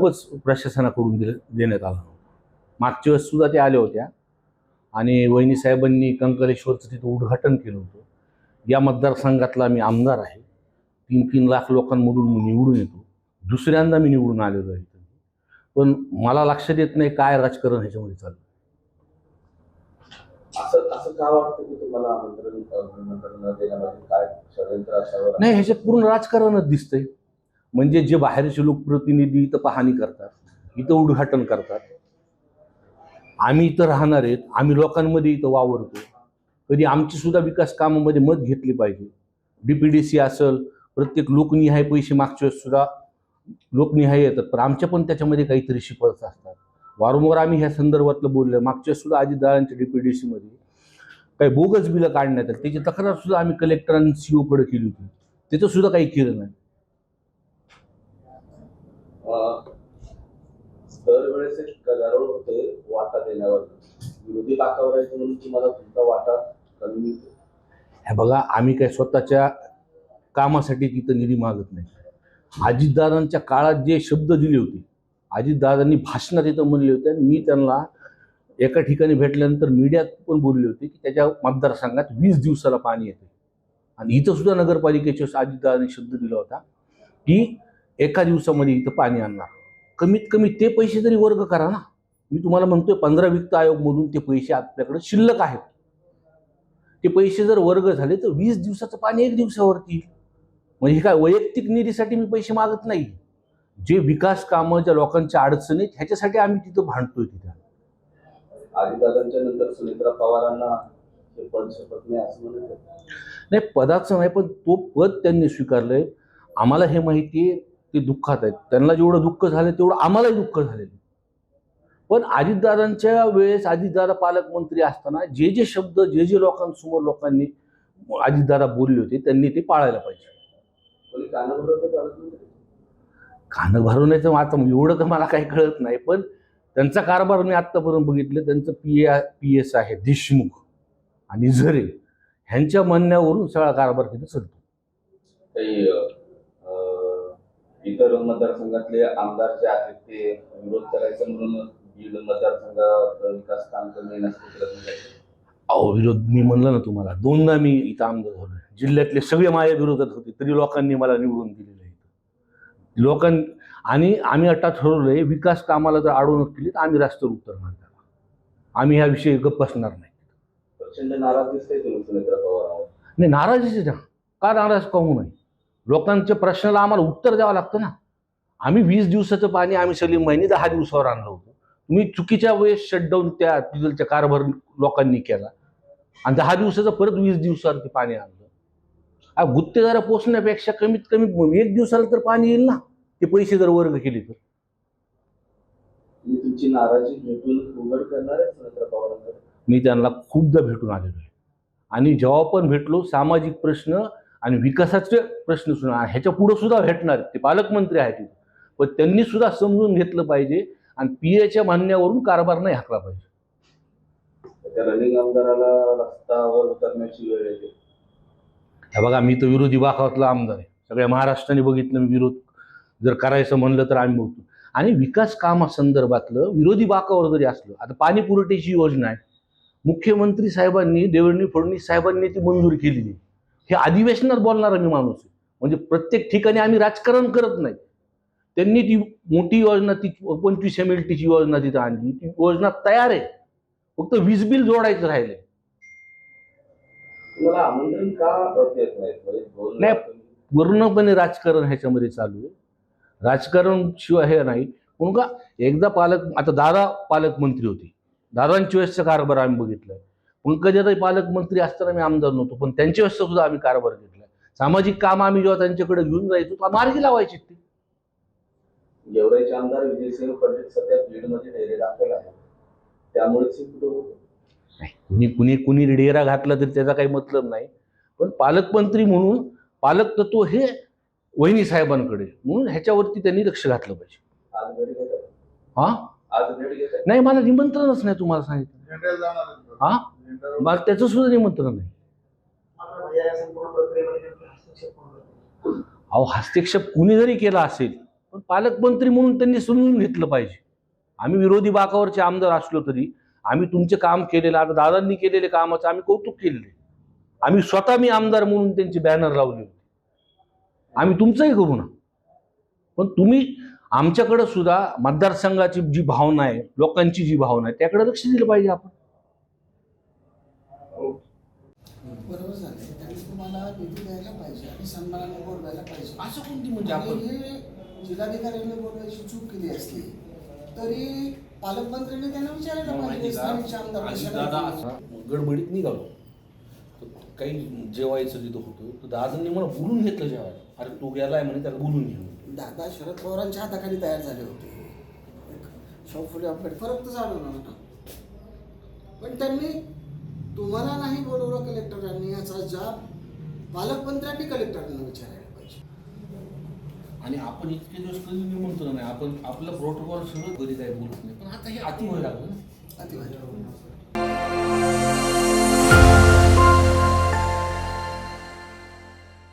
निरोपच प्रशासनाकडून देण्यात आला. मागच्या वेळेस सुद्धा ते आल्या होत्या आणि वहिनी साहेबांनी कंकलेश्वरचं तिथं उद्घाटन केलं होतं. या मतदारसंघातला मी आमदार आहे. 3-3 लाख लोकांमधून मी निवडून येतो. दुसऱ्यांदा मी निवडून आलेलो आहे. पण मला लक्षात येत नाही काय राजकारण ह्याच्यामध्ये चाललं. असं का वाटतं की तुम्हाला आमंत्रण देण्यामध्ये काय षडयंत्र असावं? नाही, ह्याच्यात पूर्ण राजकारणच दिसतंय. म्हणजे जे बाहेरचे लोकप्रतिनिधी इथं पाहणी करतात, इथं उद्घाटन करतात. आम्ही इथं राहणार आहेत, आम्ही लोकांमध्ये इथं वावरतो. कधी आमची सुद्धा विकास कामामध्ये मत घेतली पाहिजे. DPDC असेल, प्रत्येक लोकनिहाय पैसे मागच्या वेळेस सुद्धा लोकनिहाय येतात, पण आमच्या पण त्याच्यामध्ये काहीतरी शिफारस असतात. वारंवार आम्ही ह्या संदर्भातलं बोललो. मागच्या सुद्धा अजितदादांच्या DPDC मध्ये काही बोगस बिलं काढण्यात आली, त्याची तक्रार सुद्धा आम्ही कलेक्टर आणि CO कडे केली होती. तिथं सुद्धा काही केलं नाही. दरवेळेस एक गदारोळ होते वाटा देण्यावर. विरोधी बाकावर आहे म्हणून तुम्हाला तुमचा वाटा कमी मिळतो. हे बघा, आम्ही काय स्वतःच्या कामासाठी तिथं निधी मागत नाही. अजितदादांच्या काळात जे शब्द दिले होते, अजितदादांनी भाषणात इथं म्हणले होते आणि मी त्यांना एका ठिकाणी भेटल्यानंतर मीडियात पण बोलले होते की त्याच्या मतदारसंघात 20 दिवसाला पाणी येते. आणि इथं सुद्धा नगरपालिकेच्या अजितदादांनी शब्द दिला होता की एका दिवसामध्ये इथं पाणी आणणार. कमीत कमी ते पैसे तरी वर्ग करा ना. मी तुम्हाला म्हणतोय 15 वित्त आयोगमधून ते पैसे आपल्याकडे शिल्लक आहेत. ते पैसे जर वर्ग झाले तर 20 दिवसाचं पाणी 1 दिवसावरती. म्हणजे काय वैयक्तिक निधीसाठी मी पैसे मागत नाही. जे विकास कामं, ज्या लोकांच्या अडचणी ह्याच्यासाठी आम्ही तिथं भांडतोय. तिथं अजितदादांच्या नंतर सुनेत्रा पवारांना हे पद शपथ नाही असं म्हणत नाही, पदाचं नाही, पण तो पद त्यांनी स्वीकारलंय. आम्हाला हे माहिती आहे ते दुःखात आहेत. त्यांना जेवढं दुःख झालं तेवढं आम्हालाही दुःख झालेलं. पण अजितदादांच्या वेळेस अजितदादा पालकमंत्री असताना जे जे शब्द जे लोकांसमोर लोकांनी अजितदादा बोलले होते त्यांनी ते पाळायला पाहिजे. खाणं भरवण्याचं आता एवढं तर मला काही कळत नाही, पण त्यांचा कारभार मी आत्तापर्यंत बघितलं. त्यांचं PS आहे देशमुख आणि झरे ह्यांच्या म्हणण्यावरून सगळा कारभार तिथे चालतो. काही इतर मतदारसंघातले आमदार जे आहेत ते विरोध करायचं म्हणून बीड मतदारसंघात विकास काम कमी नसते. अहो, विरोध मी म्हणलं ना तुम्हाला, 2दा मी इथं आमदार झालोय. जिल्ह्यातले सगळे माझ्या विरोधात होते तरी लोकांनी मला निवडून दिलेलं आहे. आणि आम्ही आता ठरवलंय विकास कामाला जर अडवणूक केली तर आम्ही रस्त्यावर उतरणार. आम्ही ह्या विषयी गप्प बसणार नाही. प्रचंड नाराज दिसतंय तुम्ही सुनेत्रा पवारांवर. नाही, नाराजीच आहे. का नाराज का होऊ नये? लोकांच्या प्रश्नाला आम्हाला उत्तर द्यावं लागतं ना. आम्ही 20 दिवसाचं पाणी आम्ही सलीम भाईंनी 10 दिवसावर आणलं होतं. तुम्ही चुकीच्या वेळेस शटडाऊन त्या डिझेलच्या कारभार लोकांनी केला आणि 10 दिवसाचं परत 20 दिवसावरती पाणी आणलं. गुत्तेदारा पोचण्यापेक्षा कमीत कमी 1 दिवसाला तर पाणी येईल ना, ते पैसे जर वर्ग केले तर. तुम्ही तुमची नाराजी भेटून उघड करणार आहे सुनेत्रा पवारांकडे? मी त्यांना खूपदा भेटून आलेलो आहे आणि जेव्हा पण भेटलो सामाजिक प्रश्न आणि विकासाचे प्रश्न सुद्धा ह्याच्या पुढे सुद्धा भेटणार. ते पालकमंत्री आहेत तिथे, पण त्यांनी सुद्धा समजून घेतलं पाहिजे आणि PAच्या म्हणण्यावरून कारभार नाही हाकला पाहिजे. त्या रनिंग आमदाराला रस्त्यावर उतरण्याची वेळ येते. हे बघा, मी तर विरोधी बाकातला आमदार आहे. सगळ्या महाराष्ट्राने बघितलं मी विरोध जर करायचं म्हणलं तर आम्ही बघतो. आणि विकास कामासंदर्भातलं विरोधी बाकावर जरी असलं, आता पाणी पुरवठ्याची योजना आहे, मुख्यमंत्री साहेबांनी देवेंद्र फडणवीस साहेबांनी ती मंजूर केलेली. हे अधिवेशनात बोलणारा मी माणूस आहे. म्हणजे प्रत्येक ठिकाणी आम्ही राजकारण करत नाही. त्यांनी ती मोठी योजना, ती 25 MLTची योजना तिथं आणली. ती योजना तयार आहे, फक्त वीज बिल जोडायचं राहिले. तुम्हाला आमंत्रण का देत नाही, पूर्णपणे राजकारण ह्याच्यामध्ये चालू आहे. राजकारण शिवाय हे नाही. म्हणून का एकदा आता दादा पालकमंत्री होते, दादांच्या वेळेसचा कारभार आम्ही बघितलाय. पंकजाताई पालकमंत्री असताना मी आमदार नव्हतो, पण त्यांच्या वेळेसचा सुद्धा आम्ही कारभार घेतलाय. सामाजिक काम आम्ही जेव्हा त्यांच्याकडे घेऊन जायचो तर मार्गी लावायचे. ते गेवराईचे आमदार विजयसिंह पंडित सध्या बीडमध्ये डेरे दाखल आहे, त्यामुळे कुणी डेरा घातला तरी त्याचा काही मतलब नाही. पण पालकमंत्री म्हणून पालक तत्व हे वहिनी साहेबांकडे, म्हणून ह्याच्यावरती त्यांनी लक्ष घातलं पाहिजे. नाही, मला निमंत्रणच नाही. तुम्हाला सांगितलं मला त्याचं सुद्धा निमंत्रण नाही. अहो, हस्तक्षेप कुणी जरी केला असेल पण पालकमंत्री म्हणून त्यांनी समजून घेतलं पाहिजे. आम्ही विरोधी बाकावरचे आमदार असलो तरी आम्ही तुमचे काम केलेलं, आता दादांनी केलेले कामाचं आम्ही कौतुक केलेले. आम्ही स्वतः मी आमदार म्हणून त्यांची बॅनर लावली होती. आम्ही तुमचंही करू ना, पण तुम्ही आमच्याकडे सुद्धा मतदारसंघाची जी भावना आहे, लोकांची जी भावना आहे, त्याकडे लक्ष दिलं पाहिजे आपण. बरोबर झालं. त्यांनी तुम्हाला निधी द्यायला पाहिजे आणि सन्मानाने बोलवायला पाहिजे. असं कोणती म्हणजे आणि आपण हे जिल्हाधिकाऱ्यांनी बोलवायची चूक केली असली तरी पालकमंत्र्यांनी त्यांना विचारायला पाहिजे. स्थानिकचे आमदार कशाला दादा येतील? असा गडबडीत निघालो तर काही जेवायचं तिथं होतं, तर दादांनी मला बोलून घेतलं जेवायला. अरे तू गेलाय म्हणे, त्याला बोलून घे. दादा शरद पवारांच्या हाताखाली तयार झाले होते. शाहू फुले आंबेडकर फरक तर जाणवला ना. पण त्यांनी तुम्हाला नाही बोलवलं कलेक्टरांनी, याचा जाब पालकमंत्र्यांनी कलेक्टरांना विचारायला पाहिजे. आणि आपण इतके दिवस कधी निमंत्रण नाही, आपण आपलं प्रोटोकॉल सगळं कधी काही बोलत नाही, पण आता हे अति व्हायला लागलं ना. अतिवाद